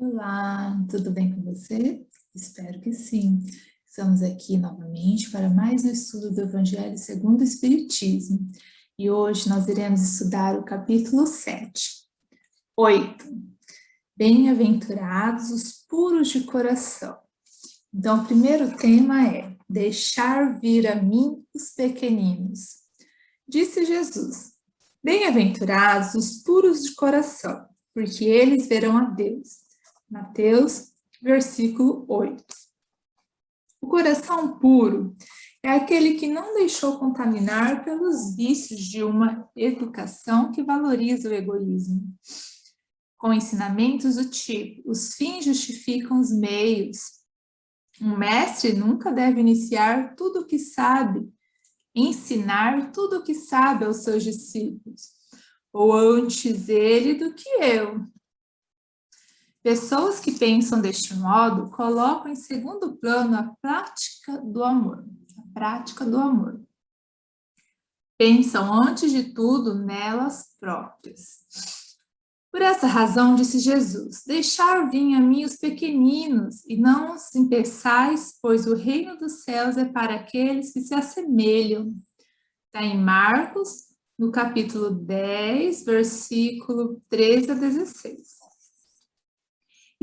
Olá, tudo bem com você? Espero que sim. Estamos aqui novamente para mais um estudo do Evangelho segundo o Espiritismo. E hoje nós iremos estudar o capítulo 7. 8. Bem-aventurados os puros de coração. Então, o primeiro tema é deixar vir a mim os pequeninos. Disse Jesus: bem-aventurados os puros de coração, porque eles verão a Deus. Mateus, versículo 8. O coração puro é aquele que não deixou contaminar pelos vícios de uma educação que valoriza o egoísmo. Com ensinamentos do tipo, os fins justificam os meios. Um mestre nunca deve iniciar tudo o que sabe, ensinar tudo o que sabe aos seus discípulos, ou antes ele do que eu. Pessoas que pensam deste modo colocam em segundo plano a prática do amor. Pensam, antes de tudo, nelas próprias. Por essa razão, disse Jesus, deixar vir a mim os pequeninos, e não os impeçais, pois o reino dos céus é para aqueles que se assemelham. Está em Marcos, no capítulo 10, versículo 13 a 16.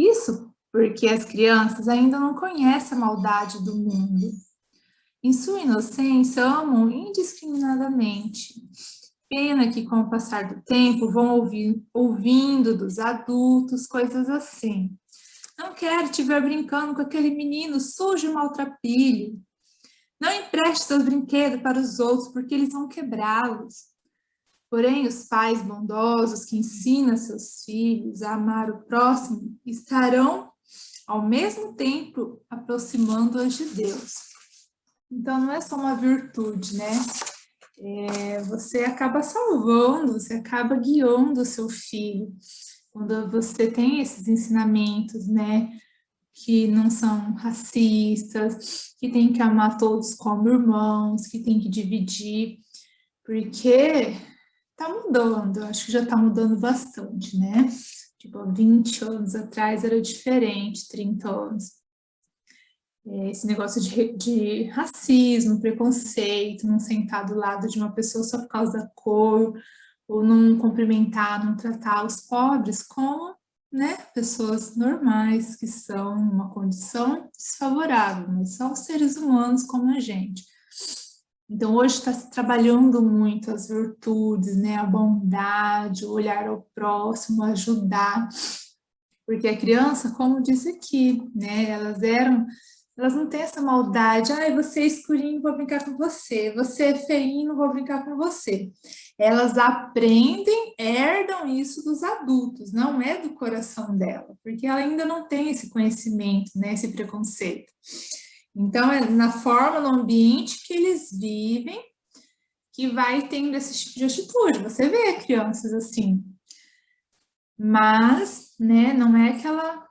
Isso porque as crianças ainda não conhecem a maldade do mundo. Em sua inocência, amam indiscriminadamente. Pena que, com o passar do tempo, vão ouvindo dos adultos coisas assim. Não quero te ver brincando com aquele menino sujo e maltrapilho. Não empreste seus brinquedos para os outros, porque eles vão quebrá-los. Porém, os pais bondosos que ensinam seus filhos a amar o próximo estarão, ao mesmo tempo, aproximando-os de Deus. Então, não é só uma virtude, né? Você acaba salvando, você acaba guiando o seu filho. Quando você tem esses ensinamentos, né? Que não são racistas, que tem que amar todos como irmãos, que tem que dividir, porque tá mudando, acho que já tá mudando bastante, né? Tipo, há 20 anos atrás era diferente, 30 anos. Esse negócio de racismo, preconceito, não sentar do lado de uma pessoa só por causa da cor, ou não cumprimentar, não tratar os pobres como, né, pessoas normais, que são uma condição desfavorável, mas são seres humanos como a gente. Então, hoje está se trabalhando muito as virtudes, né? A bondade, o olhar ao próximo, ajudar. Porque a criança, como diz aqui, né? Elas não têm essa maldade. Ai, você é escurinho, vou brincar com você. Você é feinho, vou brincar com você. Elas aprendem, herdam isso dos adultos, não é do coração dela. Porque ela ainda não tem esse conhecimento, né? Esse preconceito. Então, é na forma, no ambiente que eles vivem, que vai tendo esse tipo de atitude. Você vê crianças assim. Mas, né, não é aquela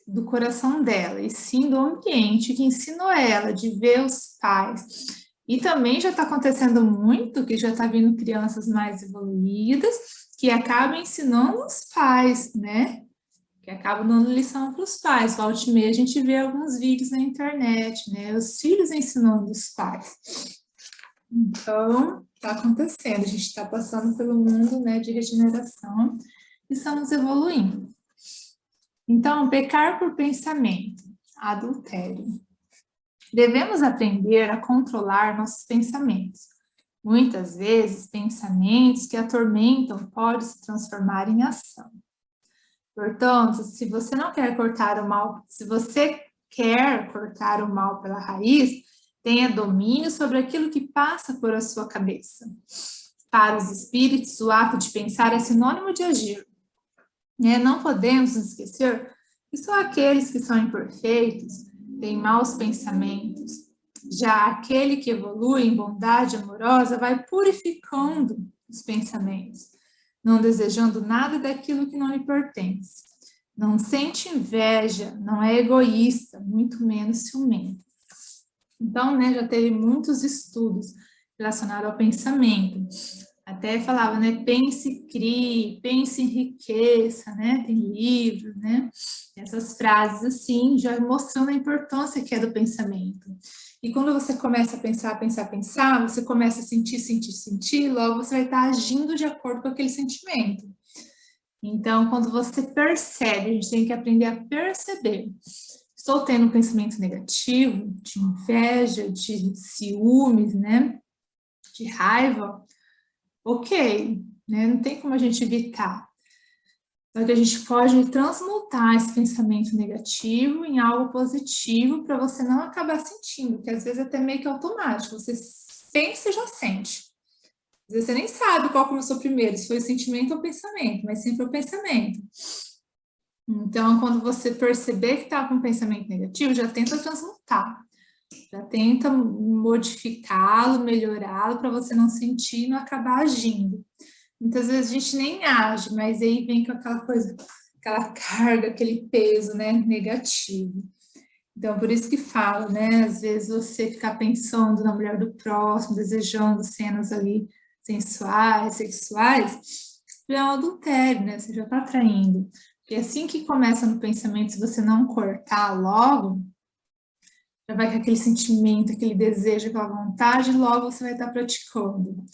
do coração dela, e sim do ambiente que ensinou ela, de ver os pais. E também já está acontecendo muito, que já está vindo crianças mais evoluídas, que acabam ensinando os pais, né? Que acabam dando lição para os pais. Volta e meia a gente vê alguns vídeos na internet, né? Os filhos ensinando os pais. Então, está acontecendo. A gente está passando pelo mundo, né, de regeneração e estamos evoluindo. Então, pecar por pensamento, adultério. Devemos aprender a controlar nossos pensamentos. Muitas vezes, pensamentos que atormentam podem se transformar em ação. Portanto, se você quer cortar o mal pela raiz, tenha domínio sobre aquilo que passa por a sua cabeça. Para os espíritos, o ato de pensar é sinônimo de agir. Não podemos nos esquecer que só aqueles que são imperfeitos têm maus pensamentos. Já aquele que evolui em bondade amorosa vai purificando os pensamentos, não desejando nada daquilo que não lhe pertence. Não sente inveja, não é egoísta, muito menos ciumento. Então, já teve muitos estudos relacionados ao pensamento. Até falava, né, pense, crie, pense, enriqueça, né, tem livros, né, essas frases assim, já mostrando a importância que é do pensamento. E quando você começa a pensar, pensar, pensar, você começa a sentir, sentir, sentir, logo você vai estar agindo de acordo com aquele sentimento. Então, quando você percebe, a gente tem que aprender a perceber. Estou tendo um pensamento negativo, de inveja, de ciúmes, né, de raiva, ok, né? Não tem como a gente evitar. Só que a gente pode transmutar esse pensamento negativo em algo positivo para você não acabar sentindo, que às vezes é até meio que automático, você pensa e já sente. Às vezes você nem sabe qual começou primeiro, se foi o sentimento ou o pensamento, mas sempre o pensamento. Então, quando você perceber que está com um pensamento negativo, já tenta transmutar. Já tenta modificá-lo, melhorá-lo, para você não sentir e não acabar agindo. Muitas vezes a gente nem age, mas aí vem com aquela coisa, aquela carga, aquele peso, né, negativo. Então, por isso que falo, né, às vezes você ficar pensando na mulher do próximo, desejando cenas ali sensuais, sexuais, é um adultério, né, você já está traindo. Porque assim que começa no pensamento, se você não cortar logo, já vai com aquele sentimento, aquele desejo, aquela vontade, e logo você vai estar praticando.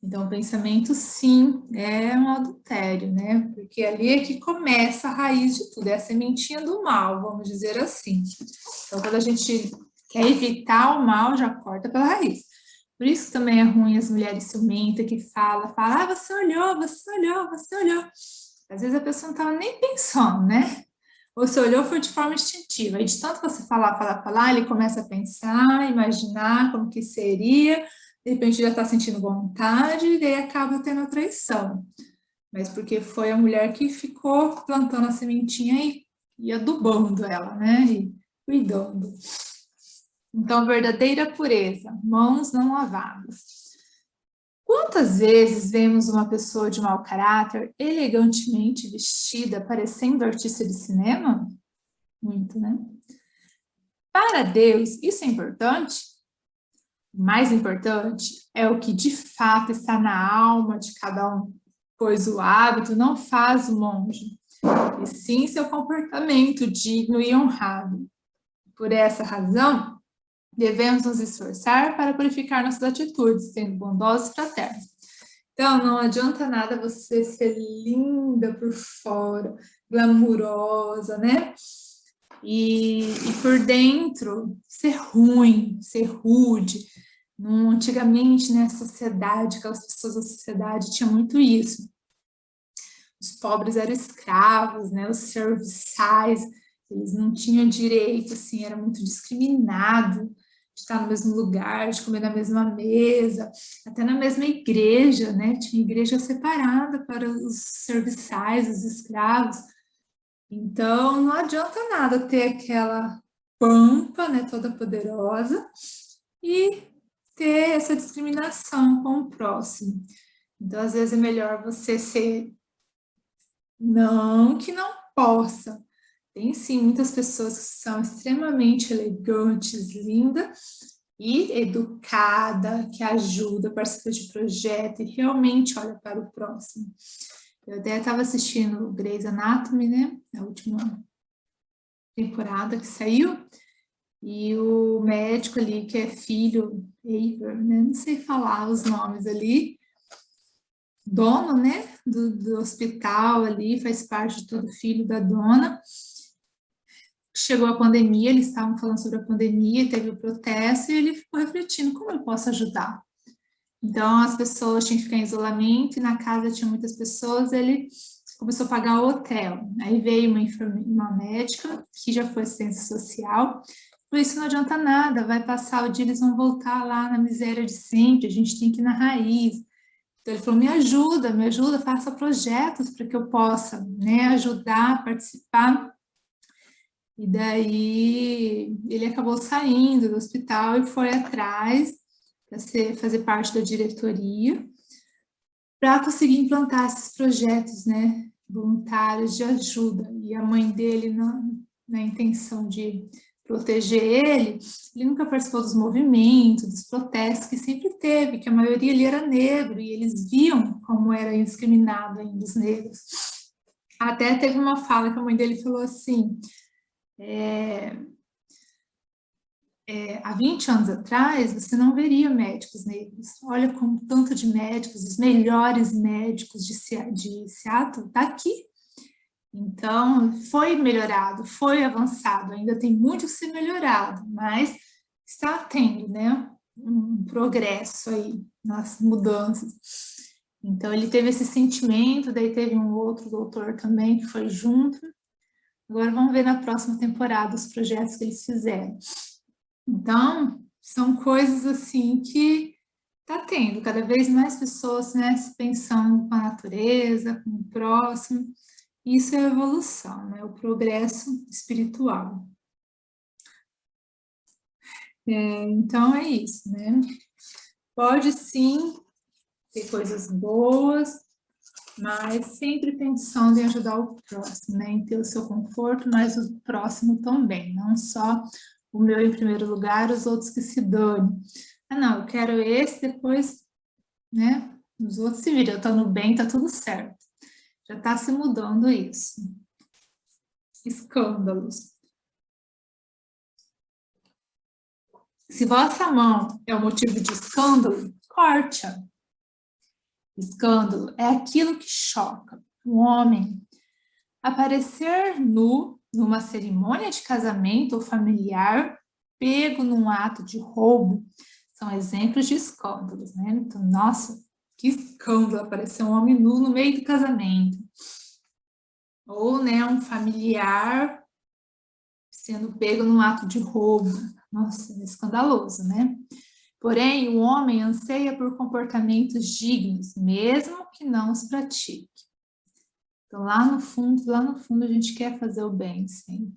Então, o pensamento, sim, é um adultério, né? Porque ali é que começa a raiz de tudo, é a sementinha do mal, vamos dizer assim. Então, quando a gente quer evitar o mal, já corta pela raiz. Por isso também é ruim as mulheres ciumentas que falam, ah, você olhou, você olhou, você olhou. Às vezes a pessoa não estava nem pensando, né? Você olhou foi de forma instintiva, e de tanto você falar, ele começa a pensar, imaginar como que seria, de repente já está sentindo vontade, e daí acaba tendo a traição. Mas porque foi a mulher que ficou plantando a sementinha e adubando ela, né, e cuidando. Então, verdadeira pureza, mãos não lavadas. Quantas vezes vemos uma pessoa de mau caráter elegantemente vestida, parecendo artista de cinema? Muito, né? Para Deus, isso é importante? O mais importante é o que de fato está na alma de cada um, pois o hábito não faz o monge, e sim seu comportamento digno e honrado. Por essa razão, devemos nos esforçar para purificar nossas atitudes, sendo bondosos e fraternos. Então, não adianta nada você ser linda por fora, glamurosa, né? E por dentro ser ruim, ser rude. Antigamente, né, sociedade, aquelas pessoas da sociedade tinham muito isso. Os pobres eram escravos, né, os serviçais, eles não tinham direito, assim, era muito discriminado de estar no mesmo lugar, de comer na mesma mesa, até na mesma igreja, né, tinha igreja separada para os serviçais, os escravos. Então, não adianta nada ter aquela pampa, né, toda poderosa, e ter essa discriminação com o próximo. Então, às vezes é melhor você ser, não que não possa. Tem sim muitas pessoas que são extremamente elegantes, lindas e educada, que ajuda, participa de projeto e realmente olha para o próximo. Eu até estava assistindo Grey's Anatomy, né, a última temporada que saiu, e o médico ali, que é filho, Avery, né, não sei falar os nomes ali, dono, né, do hospital ali, faz parte de todo filho da dona. Chegou a pandemia, eles estavam falando sobre a pandemia, teve o protesto, e ele ficou refletindo, como eu posso ajudar? Então, as pessoas tinham que ficar em isolamento, e na casa tinha muitas pessoas, ele começou a pagar o hotel. Aí veio uma médica, que já foi assistência social, por isso não adianta nada, vai passar o dia, eles vão voltar lá na miséria de sempre, a gente tem que ir na raiz. Então, ele falou, me ajuda, faça projetos para que eu possa, né, ajudar, participar. E daí, ele acabou saindo do hospital e foi atrás para fazer parte da diretoria, para conseguir implantar esses projetos, né, voluntários de ajuda. E a mãe dele, na intenção de proteger ele nunca participou dos movimentos, dos protestos que sempre teve, que a maioria ali era negro, e eles viam como era indiscriminado ainda os negros. Até teve uma fala que a mãe dele falou assim, há 20 anos atrás, você não veria médicos negros. Olha como tanto de médicos, os melhores médicos de Seattle, está aqui. Então, foi melhorado, foi avançado, ainda tem muito que ser melhorado, mas está tendo, né, um progresso aí nas mudanças. Então, ele teve esse sentimento, daí teve um outro doutor também que foi junto. Agora, vamos ver na próxima temporada os projetos que eles fizeram. Então, são coisas assim que está tendo cada vez mais pessoas, né, se pensando com a natureza, com o próximo. Isso é a evolução, né, o progresso espiritual. Então, é isso, né? Pode sim ter coisas boas, mas sempre pensando em ajudar o próximo, né, em ter o seu conforto, mas o próximo também, não só o meu em primeiro lugar, os outros que se dane. Ah, não, eu quero esse, depois, né, os outros se viram, eu tô no bem, tá tudo certo. Já está se mudando isso. Escândalos. Se vossa mão é o motivo de escândalo, corte-a. Escândalo é aquilo que choca o homem. Aparecer nu numa cerimônia de casamento ou familiar, pego num ato de roubo, são exemplos de escândalos, né? Então, nossa, que escândalo aparecer um homem nu no meio do casamento. Ou, né, um familiar sendo pego num ato de roubo. Nossa, é escandaloso, né? Porém, o homem anseia por comportamentos dignos, mesmo que não os pratique. Então, lá no fundo, a gente quer fazer o bem sempre.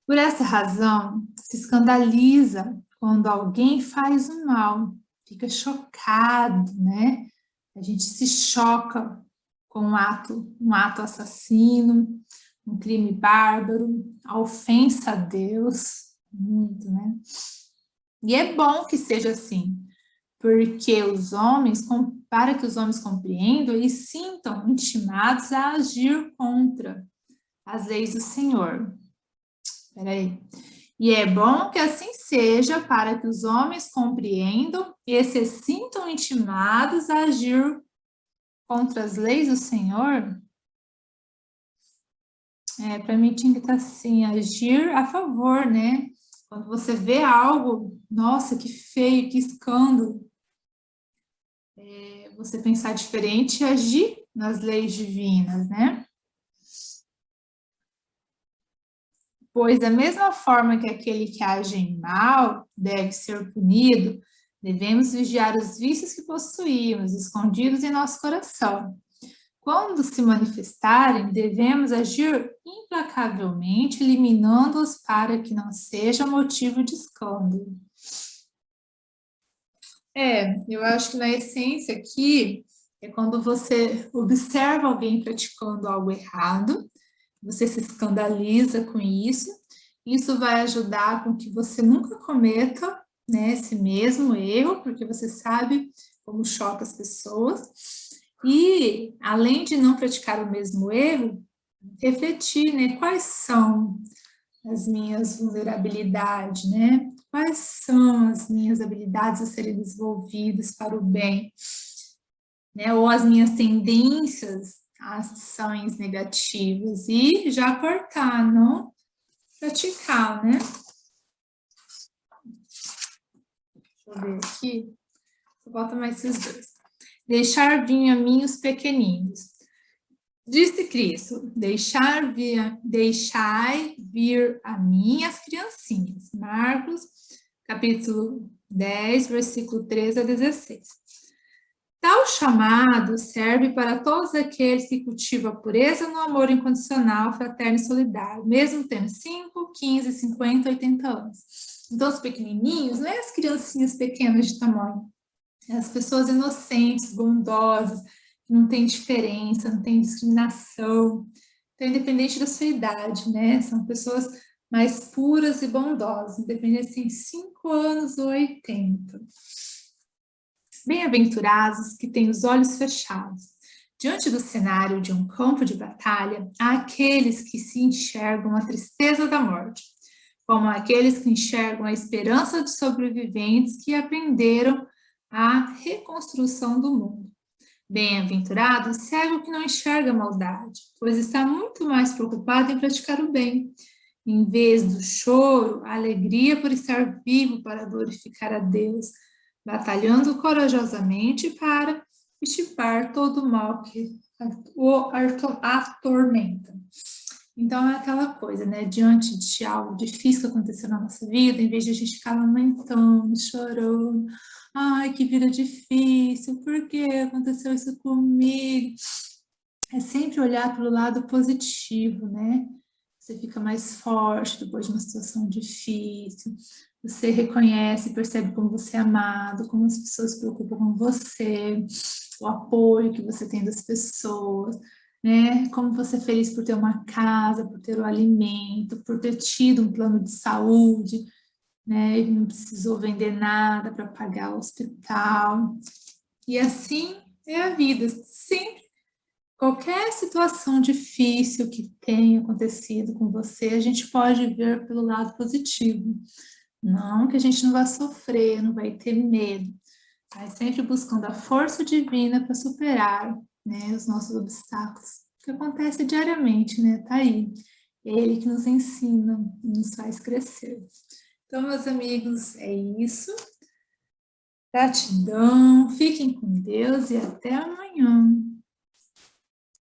Por essa razão, se escandaliza quando alguém faz o mal, fica chocado, né? A gente se choca com um ato assassino, um crime bárbaro, a ofensa a Deus, muito, né? E é bom que seja assim, porque os homens, para que os homens compreendam e sintam intimados a agir contra as leis do Senhor. Peraí. E é bom que assim seja, para que os homens compreendam e se sintam intimados a agir contra as leis do Senhor. Para mim tinha que estar assim, agir a favor, né? Quando você vê algo, nossa, que feio, que escândalo, você pensar diferente e agir nas leis divinas, né? Pois da mesma forma que aquele que age mal deve ser punido, devemos vigiar os vícios que possuímos, escondidos em nosso coração. Quando se manifestarem, devemos agir implacavelmente, eliminando-os para que não seja motivo de escândalo. Eu acho que na essência aqui é quando você observa alguém praticando algo errado, você se escandaliza com isso vai ajudar com que você nunca cometa, né, esse mesmo erro, porque você sabe como choca as pessoas, e além de não praticar o mesmo erro, refletir, né, quais são as minhas vulnerabilidades, né, quais são as minhas habilidades a serem desenvolvidas para o bem, né, ou as minhas tendências a ações negativas, e já cortar, não praticar, né? Deixa eu ver aqui. Bota mais esses dois. Deixar vir a mim os pequeninos. Disse Cristo, deixai vir a mim as criancinhas. Marcos, capítulo 10, versículo 13 a 16. Tal chamado serve para todos aqueles que cultivam a pureza no amor incondicional, fraterno e solidário, mesmo tendo 5, 15, 50, 80 anos. Então, os pequenininhos, não é as criancinhas pequenas de tamanho, é as pessoas inocentes, bondosas, que não tem diferença, não tem discriminação. Então, independente da sua idade, né? São pessoas mais puras e bondosas, independente se tem 5 anos ou 80. Bem-aventurados que têm os olhos fechados. Diante do cenário de um campo de batalha, há aqueles que se enxergam a tristeza da morte, como aqueles que enxergam a esperança de sobreviventes que aprenderam a reconstrução do mundo. Bem-aventurado o cego que não enxerga a maldade, pois está muito mais preocupado em praticar o bem. Em vez do choro, a alegria por estar vivo para glorificar a Deus, batalhando corajosamente para extirpar todo o mal que o atormenta. Então, é aquela coisa, né? Diante de algo difícil que aconteceu na nossa vida, em vez de a gente ficar lamentando, chorando, ai, que vida difícil, por que aconteceu isso comigo? É sempre olhar para o lado positivo, né? Você fica mais forte depois de uma situação difícil, você reconhece, percebe como você é amado, como as pessoas se preocupam com você, o apoio que você tem das pessoas, né? Como você é feliz por ter uma casa, por ter o alimento, por ter tido um plano de saúde, né? E não precisou vender nada para pagar o hospital. E assim é a vida, sempre. Qualquer situação difícil que tenha acontecido com você, a gente pode ver pelo lado positivo. Não que a gente não vai sofrer, não vai ter medo, mas sempre buscando a força divina para superar, né, os nossos obstáculos, que acontece diariamente, né? Tá aí. É Ele que nos ensina, nos faz crescer. Então, meus amigos, é isso. Gratidão, fiquem com Deus e até amanhã.